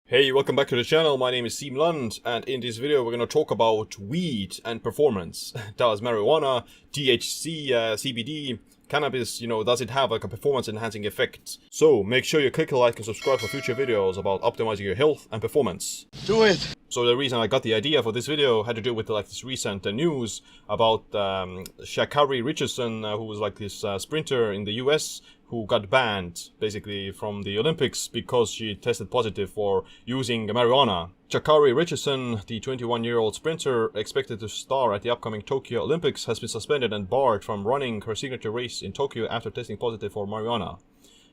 Hey, welcome back to the channel. My name is Siim Lund, and in this video we're going to talk about weed and performance. Does marijuana, THC, CBD, cannabis, does it have like a performance enhancing effect? So make sure you click like and subscribe for future videos about optimizing your health and performance. Do it! So the reason I got the idea for this video had to do with this recent news about Sha'Carri Richardson, who was like this sprinter in the US who got banned basically from the Olympics because she tested positive for using marijuana. Sha'Carri Richardson, the 21-year-old sprinter expected to star at the upcoming Tokyo Olympics, has been suspended and barred from running her signature race in Tokyo after testing positive for marijuana.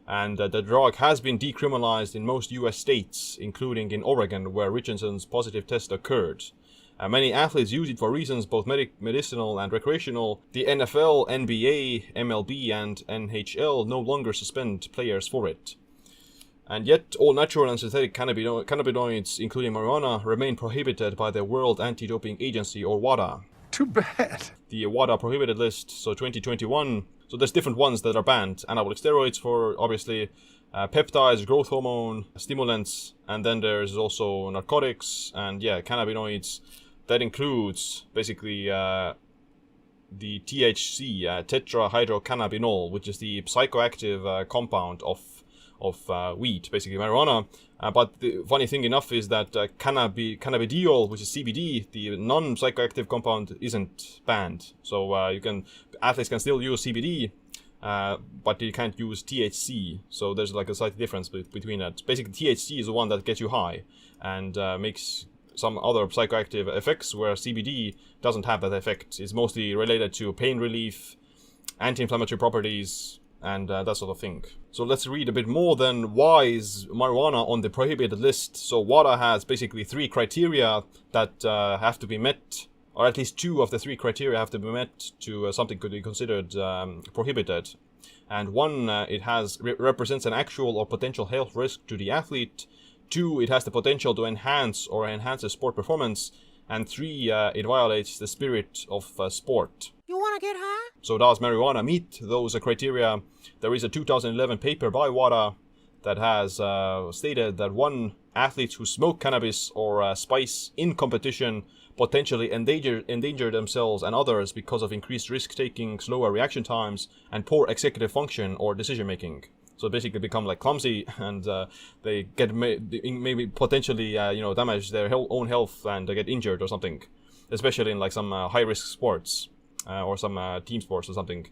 And the drug has been decriminalized in most US states, including in Oregon, where Richardson's positive test occurred. Many athletes use it for reasons both medicinal and recreational. The NFL, NBA, MLB, and NHL no longer suspend players for it. And yet, all natural and synthetic cannabinoids, including marijuana, remain prohibited by the World Anti-Doping Agency, or WADA. Too bad. The WADA prohibited list, so 2021. So there's different ones that are banned. Anabolic steroids for, obviously, peptides, growth hormone, stimulants, and then there's also narcotics and, cannabinoids. That includes, basically, the THC, tetrahydrocannabinol, which is the psychoactive compound of weed, basically marijuana. But the funny thing enough is that cannabidiol, which is CBD, the non-psychoactive compound, isn't banned. So athletes can still use CBD, but you can't use THC. So there's like a slight difference between that. Basically, THC is the one that gets you high and makes some other psychoactive effects, where CBD doesn't have that effect. It's mostly related to pain relief, anti-inflammatory properties, and that sort of thing. So let's read a bit more then. Why is marijuana on the prohibited list? So WADA has basically 3 criteria that have to be met, or at least 2 of the 3 criteria have to be met to something could be considered prohibited. And 1, it represents an actual or potential health risk to the athlete. 2, it has the potential to enhance the sport performance. And 3, it violates the spirit of sport. You wanna get high? So does marijuana meet those criteria? There is a 2011 paper by WADA that has stated that athletes who smoke cannabis or spice in competition potentially endanger themselves and others because of increased risk-taking, slower reaction times, and poor executive function or decision-making. So basically become like clumsy, and they get maybe potentially damage their own health and get injured or something, especially in like some high-risk sports or some team sports or something.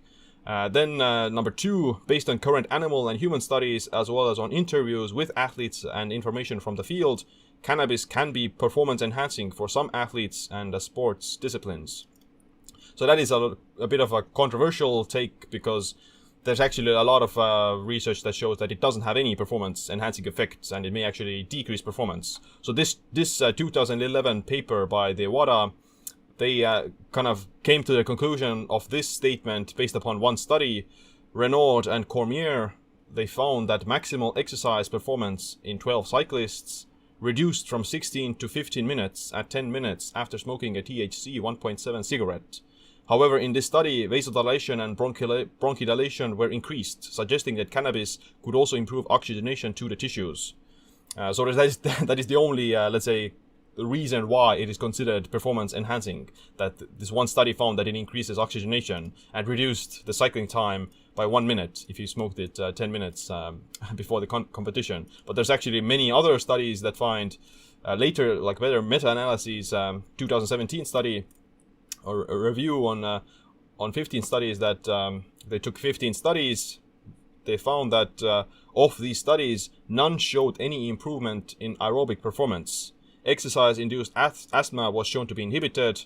Then number 2, based on current animal and human studies as well as on interviews with athletes and information from the field, cannabis can be performance enhancing for some athletes and sports disciplines. So that is a bit of a controversial take, because there's actually a lot of research that shows that it doesn't have any performance enhancing effects, and it may actually decrease performance. So this 2011 paper by the WADA, they kind of came to the conclusion of this statement based upon one study. Renaud and Cormier, they found that maximal exercise performance in 12 cyclists reduced from 16 to 15 minutes at 10 minutes after smoking a THC 1.7 cigarette. However, in this study, vasodilation and bronchodilation were increased, suggesting that cannabis could also improve oxygenation to the tissues. So that is the only, let's say, the reason why it is considered performance enhancing. That this one study found that it increases oxygenation and reduced the cycling time by 1 minute if you smoked it 10 minutes before the competition. But there's actually many other studies that find later, like better meta-analyses, 2017 study, or a review on 15 studies that they took 15 studies. They found that of these studies, none showed any improvement in aerobic performance. Exercise-induced asthma was shown to be inhibited.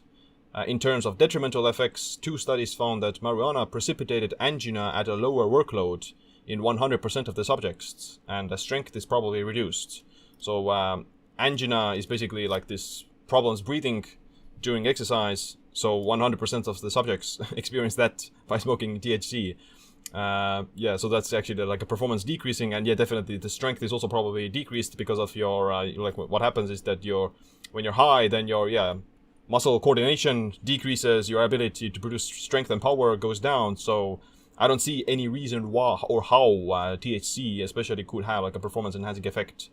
In terms of detrimental effects, 2 studies found that marijuana precipitated angina at a lower workload in 100% of the subjects, and the strength is probably reduced. So angina is basically like this problems breathing during exercise. So 100% of the subjects experience that by smoking THC. So that's actually like a performance decreasing, and definitely the strength is also probably decreased because of your what happens is that when you're high, then your muscle coordination decreases, your ability to produce strength and power goes down. So I don't see any reason why or how THC especially could have like a performance enhancing effect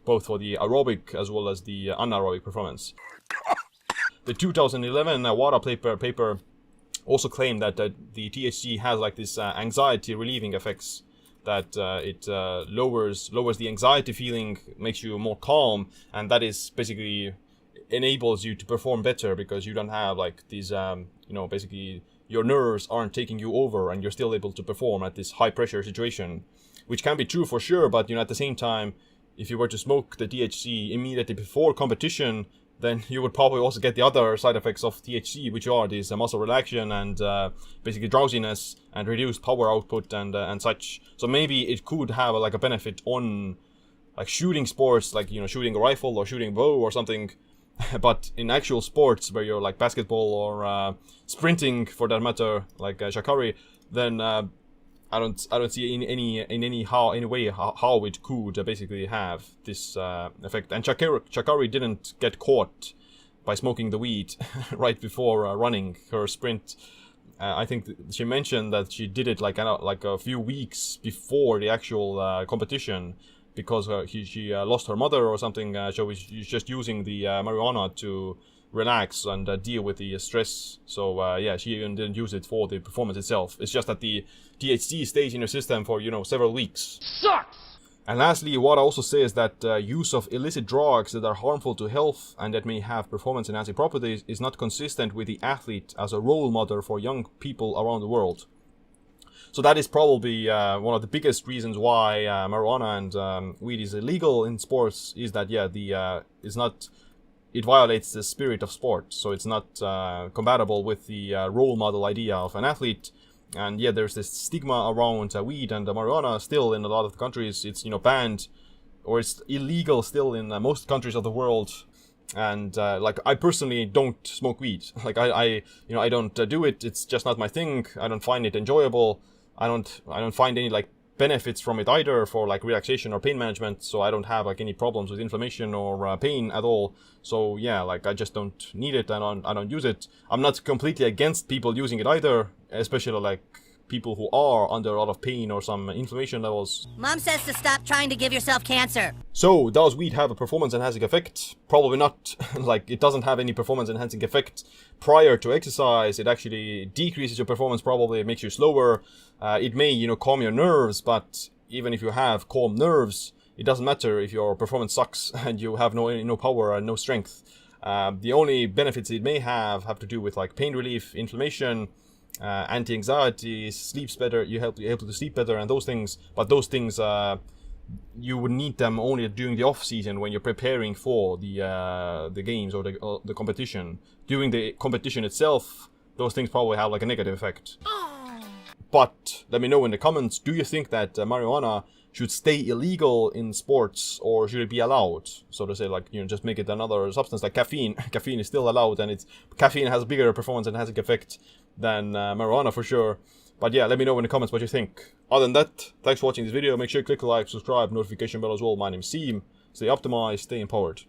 both for the aerobic as well as the anaerobic performance. The 2011 WADA paper also claimed that the THC has like this anxiety relieving effects, that it lowers the anxiety feeling, makes you more calm, and that is basically enables you to perform better because you don't have like these basically your nerves aren't taking you over and you're still able to perform at this high pressure situation, which can be true for sure. But at the same time, if you were to smoke the THC immediately before competition, then you would probably also get the other side effects of THC, which are these muscle relaxation and basically drowsiness and reduced power output and such. So maybe it could have like a benefit on like shooting sports, like shooting a rifle or shooting a bow or something. But in actual sports where you're like basketball or sprinting for that matter, like Sha'Carri, then I don't see in any way how it could basically have this effect. And Sha'Carri didn't get caught by smoking the weed right before running her sprint. I think she mentioned that she did it like a few weeks before the actual competition, because she lost her mother or something, so she's just using the marijuana to relax and deal with the stress. So yeah, she even didn't use it for the performance itself. It's just that the THC stays in your system for several weeks. Sucks! And lastly, WADA also says that use of illicit drugs that are harmful to health and that may have performance enhancing properties is not consistent with the athlete as a role model for young people around the world. So that is probably one of the biggest reasons why marijuana and weed is illegal in sports, is that it violates the spirit of sport. So it's not compatible with the role model idea of an athlete. And yeah, there's this stigma around weed and marijuana still in a lot of countries. It's banned, or it's illegal still in most countries of the world. And like I personally don't smoke weed. Like I don't do it. It's just not my thing. I don't find it enjoyable. I don't find any like benefits from it either for like relaxation or pain management. So I don't have like any problems with inflammation or pain at all. So yeah, like I just don't need it. I don't use it. I'm not completely against people using it either, especially like people who are under a lot of pain or some inflammation levels. Mom says to stop trying to give yourself cancer. So does weed have a performance enhancing effect? Probably not. Like it doesn't have any performance enhancing effect prior to exercise. It actually decreases your performance, probably. It makes you slower. It may calm your nerves, but even if you have calm nerves, it doesn't matter if your performance sucks and you have no power and no strength. The only benefits it may have to do with like pain relief, inflammation, anti-anxiety, sleeps better, you're able to sleep better and those things. But those things you would need them only during the off season when you're preparing for the games or the competition. During the competition itself, those things probably have like a negative effect. But let me know in the comments, do you think that marijuana should stay illegal in sports, or should it be allowed? So to say, like, just make it another substance like caffeine. Caffeine is still allowed, and caffeine has a bigger performance and has an effect than marijuana for sure. But yeah, let me know in the comments what you think. Other than that, thanks for watching this video. Make sure you click like, subscribe, notification bell as well. My name's Siim. Stay optimized, stay empowered.